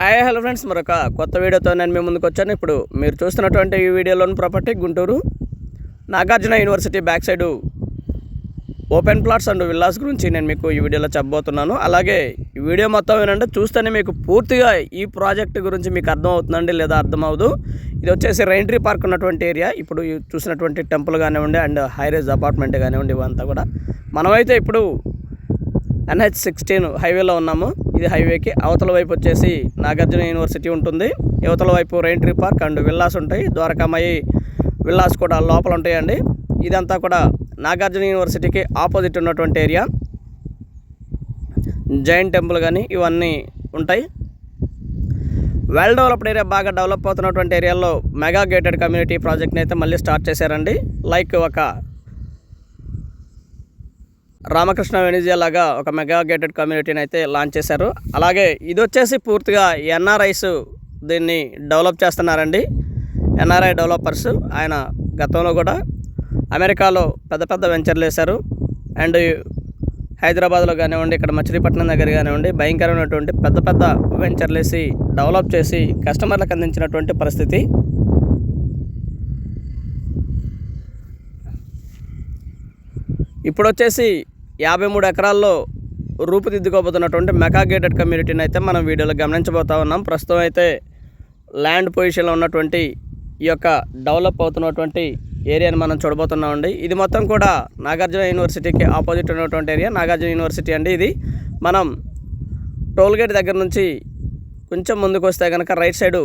Hello friends, మరొక కొత్త వీడియోతో నేను మీ ముందుకు వచ్చాను. ఇప్పుడు మీరు చూస్తున్నటువంటి ఈ వీడియోలోని property Guntur Nagarjuna university back side open plots and villas గురించి నేను మీకు ఈ వీడియోలో చెప్పబోతున్నాను. అలాగే ఈ వీడియో మొత్తం వినండి, చూస్తేనే మీకు పూర్తిగా ఈ ప్రాజెక్ట్ గురించి మీకు అర్థం అవుతుందండి లేదా అర్థం అవ్వదు. ఇది వచ్చేసి రైంట్రీ పార్క్ ఉన్నటువంటి ఏరియా. ఇప్పుడు చూసినటువంటి టెంపుల్ కానివ్వండి అండ్ హైరేజ్ అపార్ట్మెంట్ కానివ్వండి, ఇవంతా కూడా మనమైతే ఇప్పుడు NH16 హైవేలో ఉన్నాము. ఇది హైవేకి అవతల వైపు వచ్చేసి నాగార్జున యూనివర్సిటీ ఉంటుంది, యువతల వైపు రైంట్రీ పార్క్ అండ్ విల్లాస్ ఉంటాయి. ద్వారకామయ్యి విల్లాస్ కూడా లోపల ఉంటాయండి. ఇదంతా కూడా నాగార్జున యూనివర్సిటీకి ఆపోజిట్ ఉన్నటువంటి ఏరియా. జైన్ టెంపుల్ కానీ ఇవన్నీ ఉంటాయి. వెల్ డెవలప్డ్ ఏరియా, బాగా డెవలప్ అవుతున్నటువంటి ఏరియాలో మెగా గేటెడ్ కమ్యూనిటీ ప్రాజెక్ట్ని అయితే మళ్ళీ స్టార్ట్ చేశారండి. లైక్ ఒక రామకృష్ణ వెనిజియా లాగా ఒక మెగా గేటెడ్ కమ్యూనిటీని అయితే లాంచ్ చేశారు. అలాగే ఇది వచ్చేసి పూర్తిగా NRIs దీన్ని డెవలప్ చేస్తున్నారండి. NRI developers. ఆయన గతంలో కూడా అమెరికాలో పెద్ద పెద్ద వెంచర్లు వేశారు. అండ్ హైదరాబాద్లో కానివ్వండి, ఇక్కడ మచిలీపట్నం దగ్గర కానివ్వండి, భయంకరమైనటువంటి పెద్ద పెద్ద వెంచర్లు వేసి డెవలప్ చేసి కస్టమర్లకు అందించినటువంటి పరిస్థితి. ఇప్పుడు వచ్చేసి 53 ఎకరాల్లో రూపుదిద్దుకోబోతున్నటువంటి మెగా గేటెడ్ కమ్యూనిటీని అయితే మనం వీడియోలో గమనించబోతా ఉన్నాం. ప్రస్తుతం అయితే ల్యాండ్ పొజిషన్లో ఉన్నటువంటి ఈ యొక్క డెవలప్ అవుతున్నటువంటి ఏరియాని మనం చూడబోతున్నామండి. ఇది మొత్తం కూడా నాగార్జున యూనివర్సిటీకి ఆపోజిట్ ఉన్నటువంటి ఏరియా. నాగార్జున యూనివర్సిటీ అండి. ఇది మనం టోల్గేట్ దగ్గర నుంచి కొంచెం ముందుకు వస్తే కనుక రైట్ సైడు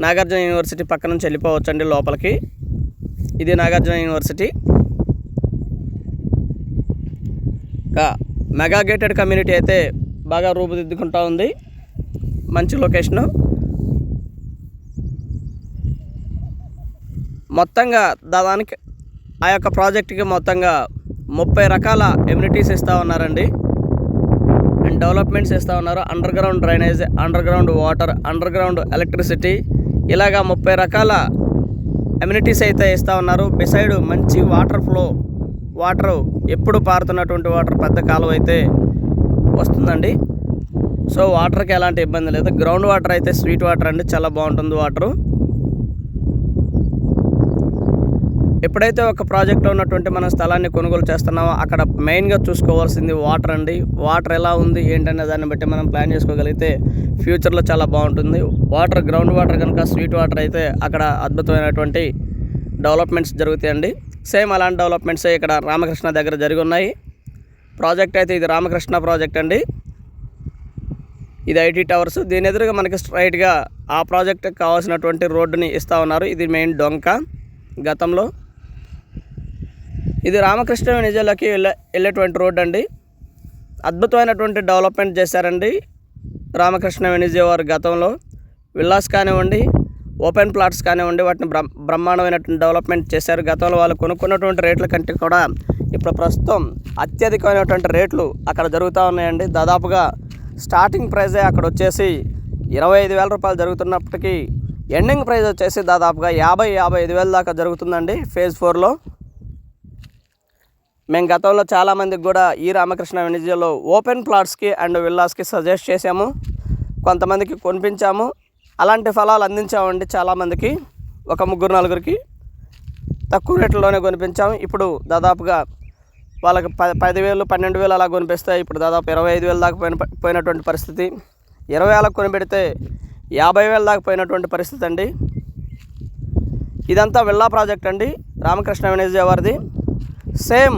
నాగార్జున యూనివర్సిటీ పక్క నుంచి వెళ్ళిపోవచ్చండి లోపలికి. ఇది Nagarjuna university. Mega gated community అయితే బాగా రూపుదిద్దుకుంటూ ఉంది. మంచి లొకేషను. మొత్తంగా దానికి ఆ యొక్క ప్రాజెక్ట్కి మొత్తంగా 30 రకాల ఎమ్యూనిటీస్ ఇస్తూ ఉన్నారండి. అండ్ డెవలప్మెంట్స్ ఇస్తూ ఉన్నారు. Under ground drainage, under ground water, under ground electricity, ఇలాగా 30 రకాల ఎమ్యూనిటీస్ అయితే ఇస్తూ ఉన్నారు. బిసైడ్ మంచి వాటర్ ఫ్లో, వాటర్ ఎప్పుడు పారుతున్నటువంటి వాటర్, పెద్ద కాలువ అయితే వస్తుందండి. సో వాటర్కి ఎలాంటి ఇబ్బంది లేదు. గ్రౌండ్ వాటర్ అయితే స్వీట్ వాటర్ అండి, చాలా బాగుంటుంది వాటరు. ఎప్పుడైతే ఒక ప్రాజెక్ట్లో ఉన్నటువంటి మన స్థలాన్ని కొనుగోలు చేస్తున్నామో అక్కడ మెయిన్గా చూసుకోవాల్సింది వాటర్ అండి. వాటర్ ఎలా ఉంది ఏంటనే దాన్ని బట్టి మనం ప్లాన్ చేసుకోగలిగితే ఫ్యూచర్లో చాలా బాగుంటుంది. వాటర్, గ్రౌండ్ వాటర్ కనుక స్వీట్ వాటర్ అయితే అక్కడ అద్భుతమైనటువంటి డెవలప్మెంట్స్ జరుగుతాయండి. సేమ్ అలాంటి డెవలప్మెంట్సే ఇక్కడ రామకృష్ణ దగ్గర జరిగి ఉన్నాయి. ప్రాజెక్ట్ అయితే ఇది రామకృష్ణ ప్రాజెక్ట్ అండి. ఇది IT టవర్స్. దీని ఎదురుగా మనకి స్ట్రైట్గా ఆ ప్రాజెక్ట్కి కావాల్సినటువంటి రోడ్డుని ఇస్తూ ఉన్నారు. ఇది మెయిన్ డొంక గతంలో. ఇది రామకృష్ణ వెనిజియాలోకి వెళ్ళేటువంటి రోడ్ అండి. అద్భుతమైనటువంటి డెవలప్మెంట్ చేశారండి రామకృష్ణ వెనిజియా వారు గతంలో. విల్లాస్ కానివ్వండి, ఓపెన్ ప్లాట్స్ కానివ్వండి, వాటిని బ్రహ్మాండమైనటువంటి డెవలప్మెంట్ చేశారు. గతంలో వాళ్ళు కొనుక్కున్నటువంటి రేట్ల కంటే కూడా ఇప్పుడు ప్రస్తుతం అత్యధికమైనటువంటి రేట్లు అక్కడ జరుగుతూ ఉన్నాయండి. దాదాపుగా స్టార్టింగ్ ప్రైజే అక్కడ వచ్చేసి 25,000 రూపాయలు జరుగుతున్నప్పటికీ ఎండింగ్ ప్రైస్ వచ్చేసి దాదాపుగా 55,000 దాకా జరుగుతుందండి ఫేజ్ 4లో. మేము గతంలో చాలామందికి కూడా ఈ రామకృష్ణ వెనిజియాలో ఓపెన్ ప్లాట్స్కి అండ్ విల్లాస్కి సజెస్ట్ చేసాము, కొంతమందికి కొనిపించాము, అలాంటి ఫలాలు అందించామండి. చాలామందికి, ఒక 3-4కి తక్కువ రేట్లలోనే కొనిపించాము. ఇప్పుడు దాదాపుగా వాళ్ళకి 10,000, 12,000 అలా కొనిపిస్తే ఇప్పుడు దాదాపు 25,000 దాకా పోయినటువంటి పరిస్థితి. 20,000 కొనిపెడితే 50,000 దాకా పోయినటువంటి పరిస్థితి అండి. ఇదంతా విల్లా ప్రాజెక్ట్ అండి రామకృష్ణ వెనిజియా వారిది. సేమ్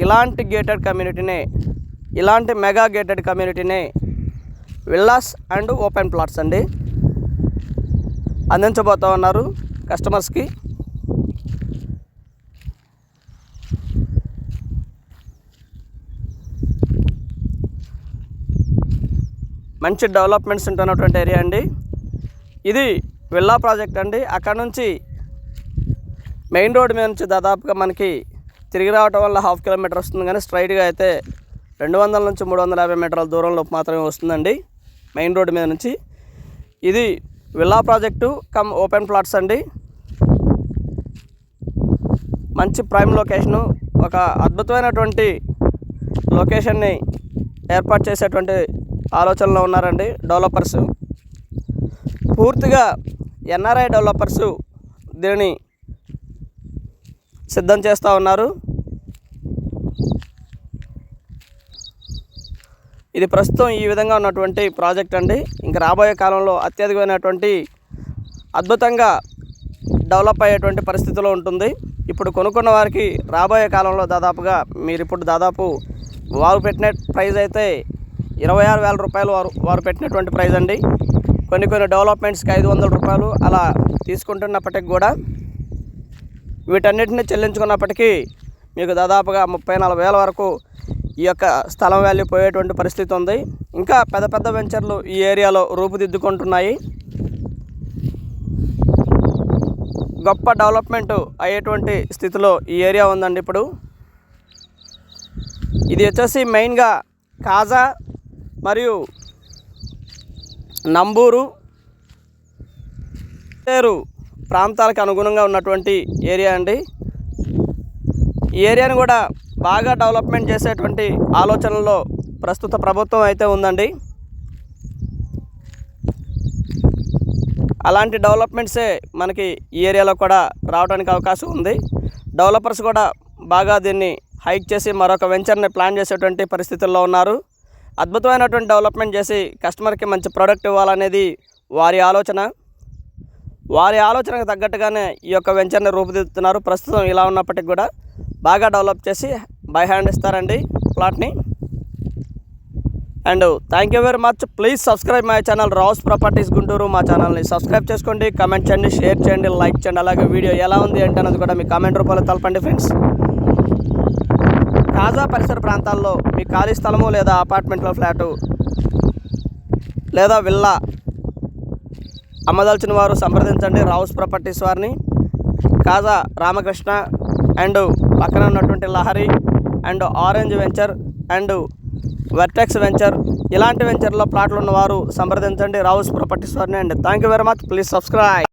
ఇలాంటి గేటెడ్ కమ్యూనిటీనే, ఇలాంటి మెగా గేటెడ్ కమ్యూనిటీనే విల్లాస్ అండ్ ఓపెన్ ప్లాట్స్ అండి అందించబోతూ ఉన్నారు కస్టమర్స్కి. మంచి డెవలప్మెంట్స్ ఉంటున్నటువంటి ఏరియా అండి. ఇది విల్లా ప్రాజెక్ట్ అండి. అక్కడ నుంచి మెయిన్ రోడ్ మీద నుంచి దాదాపుగా మనకి తిరిగి రావటం వల్ల 1/2 కిలోమీటర్ వస్తుంది, కానీ స్ట్రైట్గా అయితే 200 నుంచి 350 మీటర్ల దూరంలో మాత్రమే వస్తుందండి మెయిన్ రోడ్ మీద నుంచి. ఇది villa project come open plots అండి. మంచి ప్రైమ్ లొకేషను, ఒక అద్భుతమైనటువంటి లొకేషన్ని ఏర్పాటు చేసేటువంటి ఆలోచనలో ఉన్నారండి డెవలపర్స్. పూర్తిగా ఎన్ఆర్ఐ డెవలపర్స్ దీనిని సిద్ధం చేస్తూ ఉన్నారు. ఇది ప్రస్తుతం ఈ విధంగా ఉన్నటువంటి ప్రాజెక్ట్ అండి. ఇంకా రాబోయే కాలంలో అత్యధికమైనటువంటి అద్భుతంగా డెవలప్ అయ్యేటువంటి పరిస్థితిలో ఉంటుంది. ఇప్పుడు కొనుక్కున్న వారికి రాబోయే కాలంలో దాదాపుగా మీరు ఇప్పుడు దాదాపు వారు పెట్టిన ప్రైస్ అయితే 26,000 రూపాయలు వారు పెట్టినటువంటి ప్రైస్ అండి. కొన్ని డెవలప్మెంట్స్కి 500 రూపాయలు అలా తీసుకుంటున్నప్పటికి కూడా వీటన్నిటిని చెల్లించుకున్నప్పటికీ మీకు దాదాపుగా 30,000-40,000 వరకు ఈ యొక్క స్థలం వాల్యూ పోయేటువంటి పరిస్థితి ఉంది. ఇంకా పెద్ద వెంచర్లు ఈ ఏరియాలో రూపుదిద్దుకుంటున్నాయి. గొప్ప డెవలప్మెంట్ అయ్యేటువంటి స్థితిలో ఈ ఏరియా ఉందండి. ఇప్పుడు ఇది వచ్చేసి మెయిన్గా కాజా మరియు నంబూరు ప్రాంతాలకు అనుగుణంగా ఉన్నటువంటి ఏరియా అండి. ఈ ఏరియాను కూడా బాగా డెవలప్మెంట్ చేసేటువంటి ఆలోచనలో ప్రస్తుత ప్రభుత్వం అయితే ఉందండి. అలాంటి డెవలప్మెంట్సే మనకి ఈ ఏరియాలో కూడా రావడానికి అవకాశం ఉంది. డెవలపర్స్ కూడా బాగా దీన్ని హైక్ చేసి మరొక వెంచర్ని ప్లాన్ చేసేటువంటి పరిస్థితుల్లో ఉన్నారు. అద్భుతమైనటువంటి డెవలప్మెంట్ చేసి కస్టమర్కి మంచి ప్రోడక్ట్ ఇవ్వాలనేది వారి ఆలోచన. వారి ఆలోచనకు తగ్గట్టుగానే ఈ యొక్క వెంచర్ని రూపుదిద్దుతున్నారు. ప్రస్తుతం ఇలా ఉన్నప్పటికీ కూడా బాగా డెవలప్ చేసి బై హ్యాండ్ ఇస్తారండి ప్లాట్ని. And thank you very much. Please subscribe my channel Rao's properties Guntur. మా ఛానల్ని సబ్స్క్రైబ్ చేసుకోండి, కామెంట్ చేయండి, షేర్ చేయండి, లైక్ చేయండి. అలాగే వీడియో ఎలా ఉంది ఏంటన్నది కూడా మీ కామెంట్ రూపంలో తెలపండి ఫ్రెండ్స్. కాజా పరిసర ప్రాంతాల్లో మీ ఖాళీ స్థలము లేదా అపార్ట్మెంట్లో ఫ్లాటు లేదా విల్లా అమ్మదలిచిన వారు సంప్రదించండి రావుస్ ప్రాపర్టీస్ వారిని. కాజా రామకృష్ణ అండ్ పక్కన ఉన్నటువంటి Lahari and orange venture and vertex venture ఇలాంటి వెంచర్లో ప్లాట్లు ఉన్నవారు సంప్రదించండి రావుస్ ప్రాపర్టీస్ వారిని. And thank you very much. Please subscribe.